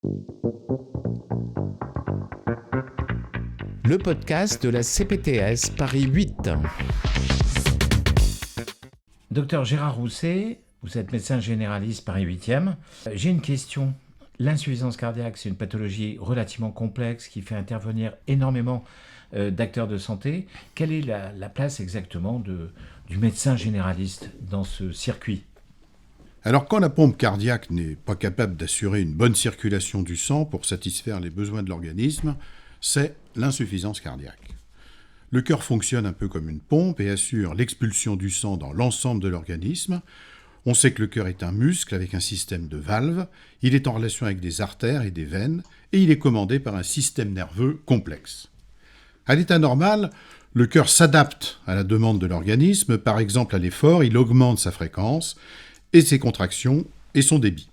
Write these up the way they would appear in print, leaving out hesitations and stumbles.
Le podcast de la CPTS Paris 8. Docteur Gérard Rousset, vous êtes médecin généraliste Paris 8e. J'ai une question. L'insuffisance cardiaque, c'est une pathologie relativement complexe qui fait intervenir énormément d'acteurs de santé. Quelle est la place exactement du médecin généraliste dans ce circuit ? Alors quand la pompe cardiaque n'est pas capable d'assurer une bonne circulation du sang pour satisfaire les besoins de l'organisme, c'est l'insuffisance cardiaque. Le cœur fonctionne un peu comme une pompe et assure l'expulsion du sang dans l'ensemble de l'organisme. On sait que le cœur est un muscle avec un système de valves, il est en relation avec des artères et des veines, et il est commandé par un système nerveux complexe. À l'état normal, le cœur s'adapte à la demande de l'organisme, par exemple à l'effort, il augmente sa fréquence, et ses contractions et son débit.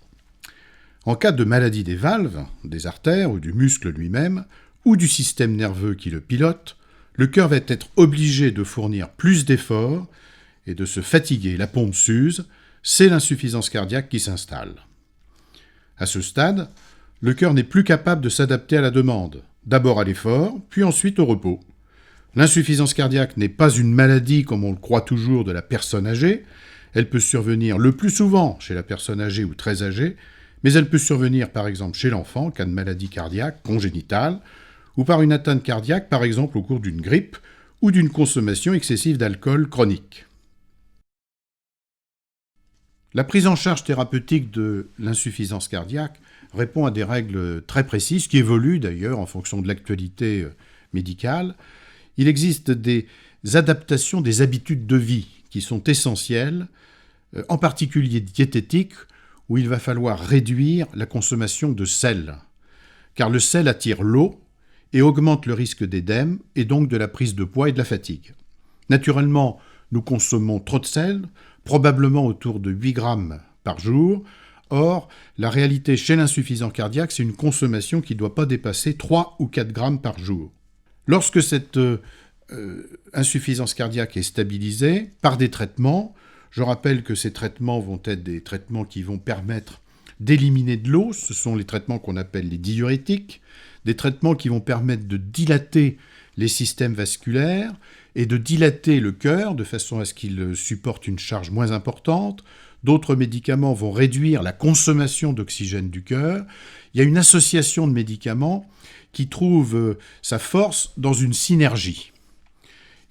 En cas de maladie des valves, des artères ou du muscle lui-même, ou du système nerveux qui le pilote, le cœur va être obligé de fournir plus d'efforts et de se fatiguer. La pompe s'use, c'est l'insuffisance cardiaque qui s'installe. À ce stade, le cœur n'est plus capable de s'adapter à la demande, d'abord à l'effort, puis ensuite au repos. L'insuffisance cardiaque n'est pas une maladie comme on le croit toujours de la personne âgée. Elle peut survenir le plus souvent chez la personne âgée ou très âgée, mais elle peut survenir par exemple chez l'enfant en cas de maladie cardiaque congénitale, ou par une atteinte cardiaque par exemple au cours d'une grippe ou d'une consommation excessive d'alcool chronique. La prise en charge thérapeutique de l'insuffisance cardiaque répond à des règles très précises qui évoluent d'ailleurs en fonction de l'actualité médicale. Il existe des adaptations des habitudes de vie qui sont essentielles, en particulier diététiques, où il va falloir réduire la consommation de sel, car le sel attire l'eau et augmente le risque d'édème et donc de la prise de poids et de la fatigue. Naturellement, nous consommons trop de sel, probablement autour de 8 grammes par jour. Or, la réalité chez l'insuffisant cardiaque, c'est une consommation qui ne doit pas dépasser 3 ou 4 grammes par jour. Lorsque cette insuffisance cardiaque est stabilisée par des traitements, je rappelle que ces traitements vont être des traitements qui vont permettre d'éliminer de l'eau, ce sont les traitements qu'on appelle les diurétiques, des traitements qui vont permettre de dilater les systèmes vasculaires et de dilater le cœur de façon à ce qu'il supporte une charge moins importante. D'autres médicaments vont réduire la consommation d'oxygène du cœur. Il y a une association de médicaments qui trouve sa force dans une synergie.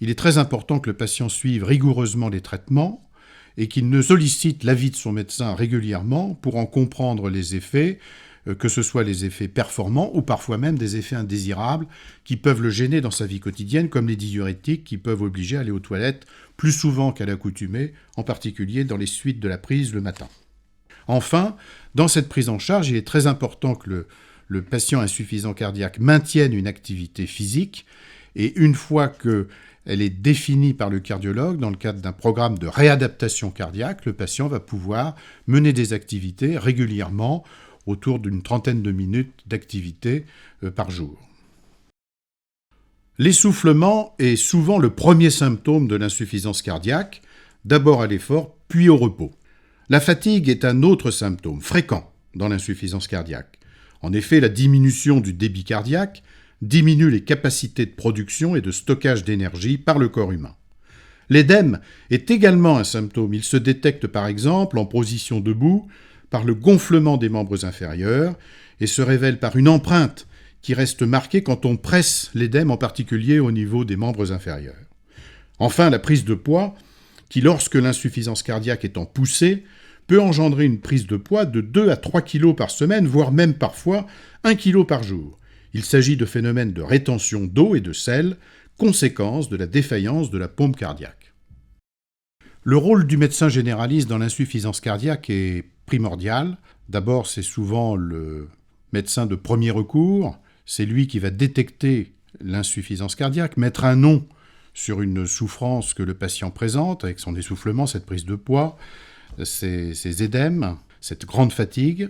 Il est très important que le patient suive rigoureusement les traitements et qu'il ne sollicite l'avis de son médecin régulièrement pour en comprendre les effets, que ce soit les effets performants ou parfois même des effets indésirables qui peuvent le gêner dans sa vie quotidienne, comme les diurétiques qui peuvent obliger à aller aux toilettes plus souvent qu'à l'accoutumée, en particulier dans les suites de la prise le matin. Enfin, dans cette prise en charge, il est très important que le patient insuffisant cardiaque maintienne une activité physique et une fois qu'elle est définie par le cardiologue dans le cadre d'un programme de réadaptation cardiaque, le patient va pouvoir mener des activités régulièrement autour d'une trentaine de minutes d'activité par jour. L'essoufflement est souvent le premier symptôme de l'insuffisance cardiaque, d'abord à l'effort, puis au repos. La fatigue est un autre symptôme fréquent dans l'insuffisance cardiaque. En effet, la diminution du débit cardiaque diminue les capacités de production et de stockage d'énergie par le corps humain. L'édème est également un symptôme. Il se détecte par exemple en position debout par le gonflement des membres inférieurs et se révèle par une empreinte qui reste marquée quand on presse l'édème, en particulier au niveau des membres inférieurs. Enfin, la prise de poids, qui lorsque l'insuffisance cardiaque est en poussée, peut engendrer une prise de poids de 2 à 3 kg par semaine, voire même parfois 1 kg par jour. Il s'agit de phénomènes de rétention d'eau et de sel, conséquence de la défaillance de la pompe cardiaque. Le rôle du médecin généraliste dans l'insuffisance cardiaque est primordial. D'abord, c'est souvent le médecin de premier recours. C'est lui qui va détecter l'insuffisance cardiaque, mettre un nom sur une souffrance que le patient présente, avec son essoufflement, cette prise de poids, ses édèmes, cette grande fatigue.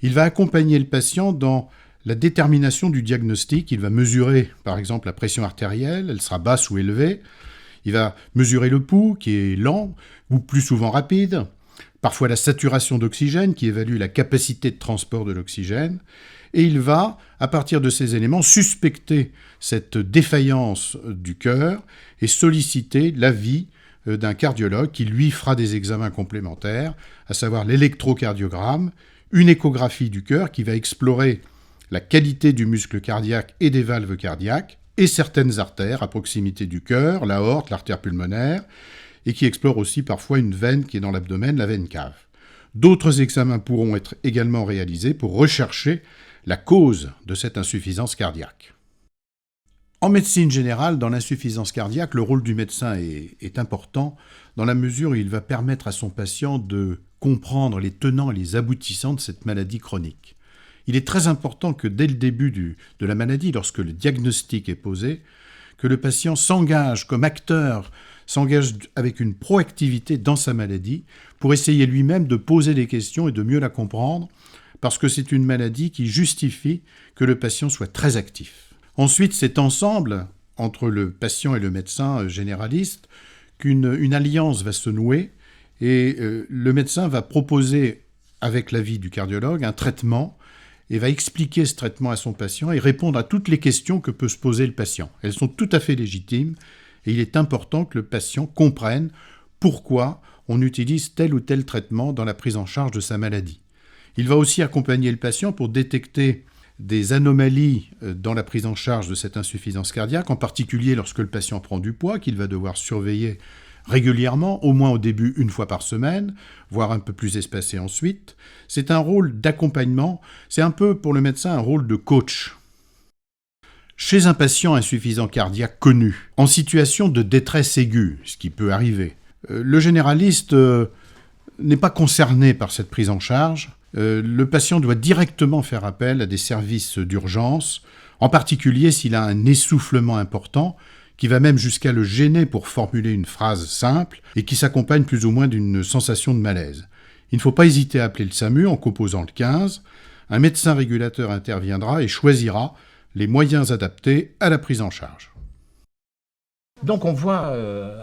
Il va accompagner le patient dans la détermination du diagnostic. Il va mesurer, par exemple, la pression artérielle, elle sera basse ou élevée. Il va mesurer le pouls, qui est lent ou plus souvent rapide. parfois la saturation d'oxygène qui évalue la capacité de transport de l'oxygène, et il va, à partir de ces éléments, suspecter cette défaillance du cœur et solliciter l'avis d'un cardiologue qui lui fera des examens complémentaires, à savoir l'électrocardiogramme, une échographie du cœur qui va explorer la qualité du muscle cardiaque et des valves cardiaques, et certaines artères à proximité du cœur, l'aorte, l'artère pulmonaire, et qui explore aussi parfois une veine qui est dans l'abdomen, la veine cave. D'autres examens pourront être également réalisés pour rechercher la cause de cette insuffisance cardiaque. En médecine générale, dans l'insuffisance cardiaque, le rôle du médecin est important dans la mesure où il va permettre à son patient de comprendre les tenants et les aboutissants de cette maladie chronique. Il est très important que dès le début de la maladie, lorsque le diagnostic est posé, que le patient s'engage comme acteur, s'engage avec une proactivité dans sa maladie pour essayer lui-même de poser des questions et de mieux la comprendre, parce que c'est une maladie qui justifie que le patient soit très actif. Ensuite, c'est ensemble, entre le patient et le médecin généraliste, qu'une alliance va se nouer et le médecin va proposer, avec l'avis du cardiologue, un traitement et va expliquer ce traitement à son patient et répondre à toutes les questions que peut se poser le patient. Elles sont tout à fait légitimes et il est important que le patient comprenne pourquoi on utilise tel ou tel traitement dans la prise en charge de sa maladie. Il va aussi accompagner le patient pour détecter des anomalies dans la prise en charge de cette insuffisance cardiaque, en particulier lorsque le patient prend du poids, qu'il va devoir surveiller régulièrement, au moins au début une fois par semaine, voire un peu plus espacé ensuite. C'est un rôle d'accompagnement, c'est un peu pour le médecin un rôle de coach. Chez un patient insuffisant cardiaque connu, en situation de détresse aiguë, ce qui peut arriver, le généraliste n'est pas concerné par cette prise en charge. Le patient doit directement faire appel à des services d'urgence, en particulier s'il a un essoufflement important, qui va même jusqu'à le gêner pour formuler une phrase simple et qui s'accompagne plus ou moins d'une sensation de malaise. Il ne faut pas hésiter à appeler le SAMU en composant le 15. Un médecin régulateur interviendra et choisira les moyens adaptés à la prise en charge. Donc on voit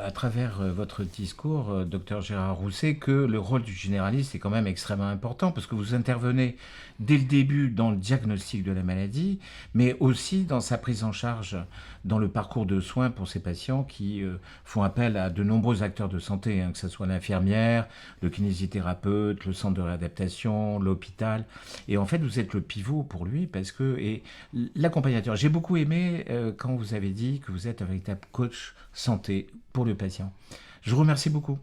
à travers votre discours, docteur Gérard Rousset, que le rôle du généraliste est quand même extrêmement important parce que vous intervenez dès le début dans le diagnostic de la maladie, mais aussi dans sa prise en charge, dans le parcours de soins pour ces patients qui font appel à de nombreux acteurs de santé, que ce soit l'infirmière, le kinésithérapeute, le centre de réadaptation, l'hôpital. Et en fait, vous êtes le pivot pour lui parce que et l'accompagnateur. J'ai beaucoup aimé quand vous avez dit que vous êtes un véritable coach santé pour le patient. Je vous remercie beaucoup.